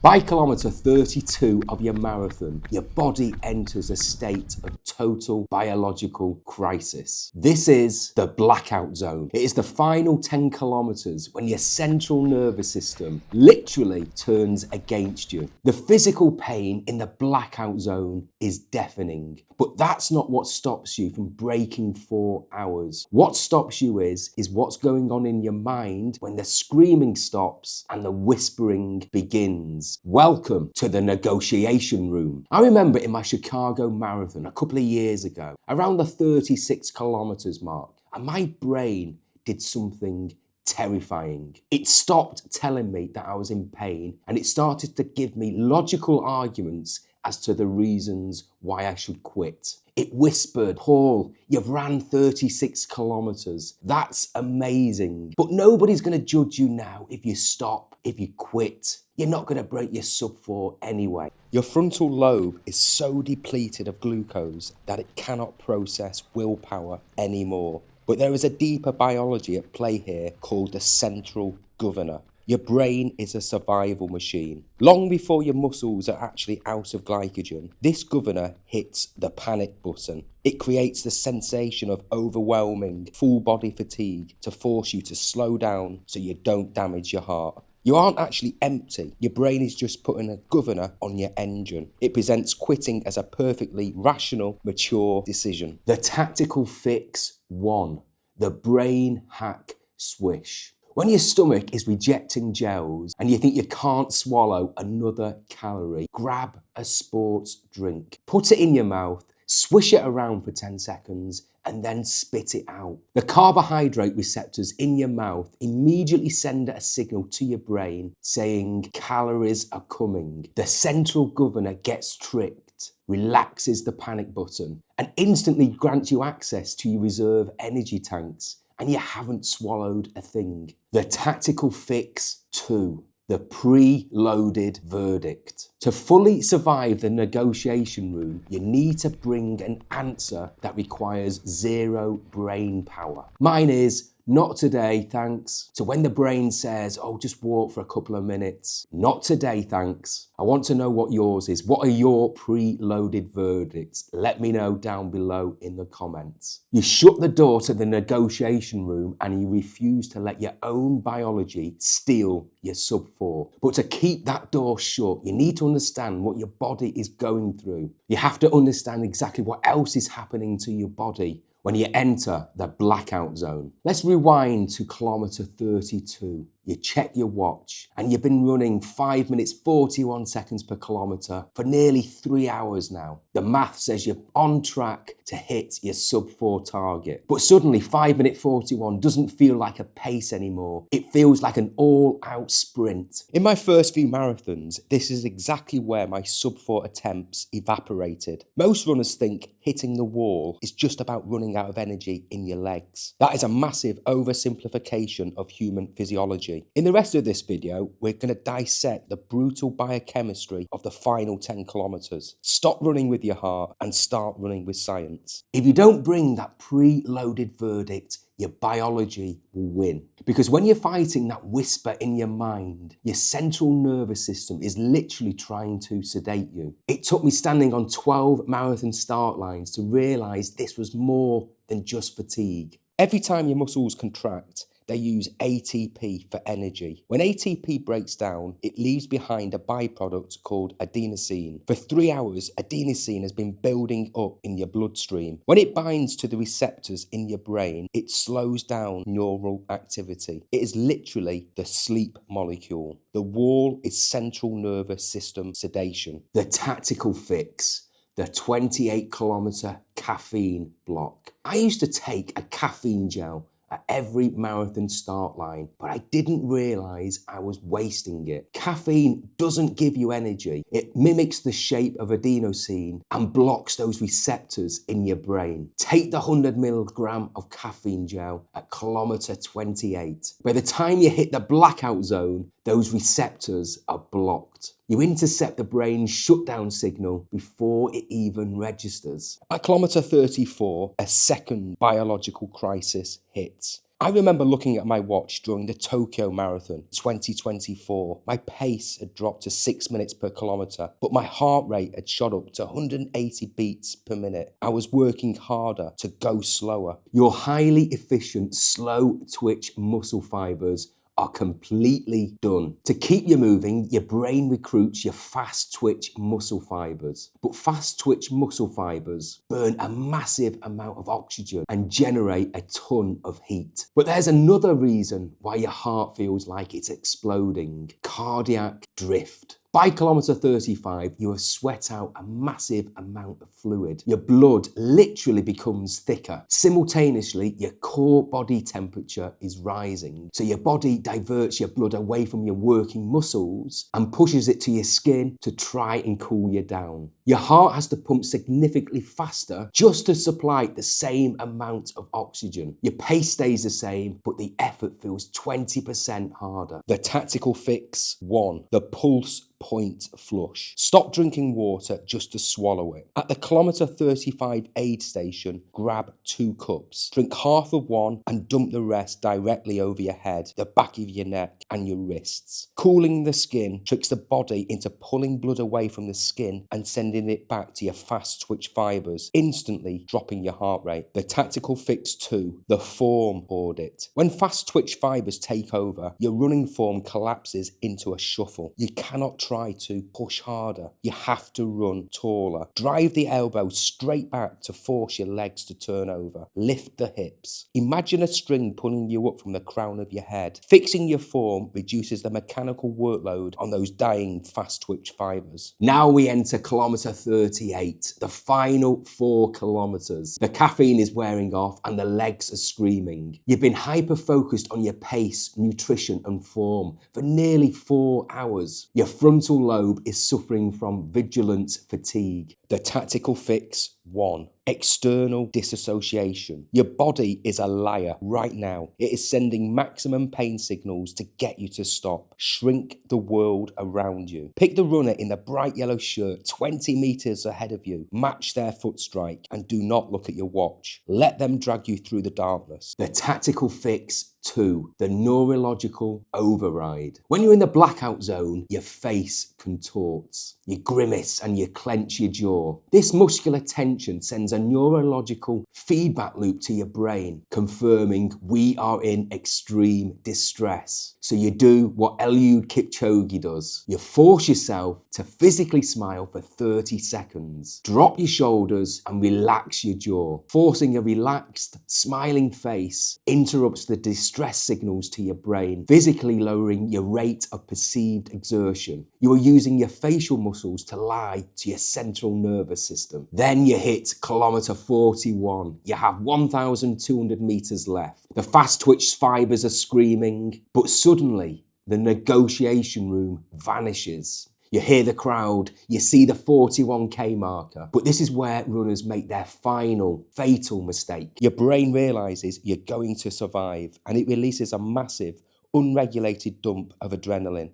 By kilometer 32 of your marathon, your body enters a state of total biological crisis. This is the blackout zone. It is the final 10 kilometers when your central nervous system literally turns against you. The physical pain in the blackout zone is deafening, but that's not what stops you from breaking 4 hours. What stops you is what's going on in your mind when the screaming stops and the whispering begins. Welcome to the negotiation room. I remember in my Chicago marathon a couple of years ago, around the 36 kilometers mark, and my brain did something terrifying. It stopped telling me that I was in pain and it started to give me logical arguments as to the reasons why I should quit. It whispered, Paul, you've ran 36 kilometers. That's amazing. But nobody's going to judge you now if you stop, if you quit. You're not going to break your sub 4 anyway. Your frontal lobe is so depleted of glucose that it cannot process willpower anymore. But there is a deeper biology at play here called the central governor. Your brain is a survival machine. Long before your muscles are actually out of glycogen, this governor hits the panic button. It creates the sensation of overwhelming full body fatigue to force you to slow down so you don't damage your heart. You aren't actually empty. Your brain is just putting a governor on your engine. It presents quitting as a perfectly rational, mature decision. The tactical fix 1. The brain hack swish. When your stomach is rejecting gels and you think you can't swallow another calorie, grab a sports drink. Put it in your mouth, swish it around for 10 seconds, and then spit it out. The carbohydrate receptors in your mouth immediately send a signal to your brain saying calories are coming. The central governor gets tricked, relaxes the panic button, and instantly grants you access to your reserve energy tanks, and you haven't swallowed a thing. The tactical fix 2. The pre-loaded verdict. To fully survive the negotiation room, you need to bring an answer that requires zero brain power. Mine is, not today, thanks. So when the brain says, oh, just walk for a couple of minutes, not today, thanks. I want to know what yours is. What are your pre-loaded verdicts? Let me know down below in the comments. You shut the door to the negotiation room and you refuse to let your own biology steal your sub 4. But to keep that door shut, you need to understand what your body is going through. You have to understand exactly what else is happening to your body when you enter the blackout zone. Let's rewind to kilometer 32. You check your watch and you've been running 5 minutes 41 seconds per kilometer for nearly 3 hours now. The math says you're on track to hit your sub 4 target. But suddenly 5 minute 41 doesn't feel like a pace anymore. It feels like an all-out sprint. In my first few marathons, this is exactly where my sub 4 attempts evaporated. Most runners think hitting the wall is just about running out of energy in your legs. That is a massive oversimplification of human physiology. In the rest of this video, we're going to dissect the brutal biochemistry of the final 10 kilometers. Stop running with your heart and start running with science. If you don't bring that pre-loaded verdict, your biology will win. Because when you're fighting that whisper in your mind, your central nervous system is literally trying to sedate you. It took me standing on 12 marathon start lines to realize this was more than just fatigue. Every time your muscles contract, they use ATP for energy. When ATP breaks down, it leaves behind a byproduct called adenosine. For 3 hours, adenosine has been building up in your bloodstream. When it binds to the receptors in your brain, it slows down neural activity. It is literally the sleep molecule. The wall is central nervous system sedation. The tactical fix. The 28 kilometer caffeine block. I used to take a caffeine gel at every marathon start line, but I didn't realize I was wasting it. Caffeine doesn't give you energy. It mimics the shape of adenosine and blocks those receptors in your brain. Take the 100 milligram of caffeine gel at kilometer 28. By the time you hit the blackout zone, those receptors are blocked. You intercept the brain's shutdown signal before it even registers. At kilometer 34, a second biological crisis hits. I remember looking at my watch during the Tokyo Marathon 2024. My pace had dropped to 6 minutes per kilometer, but my heart rate had shot up to 180 beats per minute. I was working harder to go slower. Your highly efficient, slow twitch muscle fibers are completely done. To keep you moving, your brain recruits your fast twitch muscle fibers. But fast twitch muscle fibers burn a massive amount of oxygen and generate a ton of heat. But there's another reason why your heart feels like it's exploding: cardiac drift. By kilometer 35, you have sweat out a massive amount of fluid. Your blood literally becomes thicker. Simultaneously, your core body temperature is rising. So your body diverts your blood away from your working muscles and pushes it to your skin to try and cool you down. Your heart has to pump significantly faster just to supply the same amount of oxygen. Your pace stays the same, but the effort feels 20% harder. The tactical fix: 1. The pulse point flush. Stop drinking water just to swallow it. At the kilometer 35 aid station, grab 2 cups. Drink half of one and dump the rest directly over your head, the back of your neck and your wrists. Cooling the skin tricks the body into pulling blood away from the skin and sending it back to your fast twitch fibers, instantly dropping your heart rate. The tactical fix 2, the form audit. When fast twitch fibers take over, your running form collapses into a shuffle. You cannot try to push harder. You have to run taller. Drive the elbows straight back to force your legs to turn over. Lift the hips. Imagine a string pulling you up from the crown of your head. Fixing your form reduces the mechanical workload on those dying fast twitch fibers. Now we enter kilometer 38, the final 4 kilometers. The caffeine is wearing off and the legs are screaming. You've been hyper-focused on your pace, nutrition and form for nearly 4 hours. Your frontal lobe is suffering from vigilance fatigue. The tactical fix: 1. External disassociation. Your body is a liar right now. It is sending maximum pain signals to get you to stop. Shrink the world around you. Pick the runner in the bright yellow shirt 20 meters ahead of you. Match their foot strike and do not look at your watch. Let them drag you through the darkness. The tactical fix: 2. The neurological override. When you're in the blackout zone, your face contorts. You grimace and you clench your jaw. This muscular tension sends a neurological feedback loop to your brain, confirming we are in extreme distress. So you do what Eliud Kipchoge does. You force yourself to physically smile for 30 seconds. Drop your shoulders and relax your jaw. Forcing a relaxed, smiling face interrupts the distress signals to your brain, physically lowering your rate of perceived exertion. You are using your facial muscles to lie to your central nervous system. Then you hit kilometer 41. You have 1,200 meters left. The fast twitch fibers are screaming, but suddenly the negotiation room vanishes. You hear the crowd, you see the 41k marker, but this is where runners make their final, fatal mistake. Your brain realizes you're going to survive and it releases a massive, unregulated dump of adrenaline.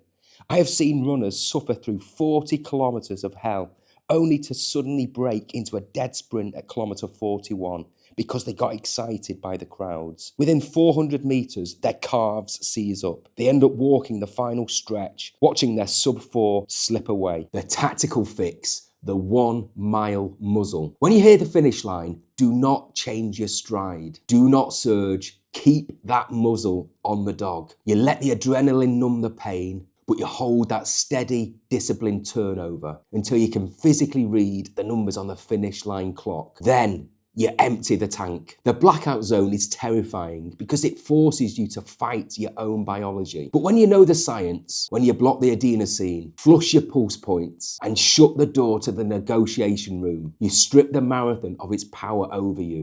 I have seen runners suffer through 40 kilometers of hell only to suddenly break into a dead sprint at kilometer 41 because they got excited by the crowds. Within 400 meters, their calves seize up. They end up walking the final stretch, watching their sub-4 slip away. The tactical fix: the 1 mile muzzle. When you hear the finish line, do not change your stride. Do not surge. Keep that muzzle on the dog. You let the adrenaline numb the pain, but you hold that steady, disciplined turnover until you can physically read the numbers on the finish line clock. Then you empty the tank. The blackout zone is terrifying because it forces you to fight your own biology. But when you know the science, when you block the adenosine, flush your pulse points, and shut the door to the negotiation room, you strip the marathon of its power over you.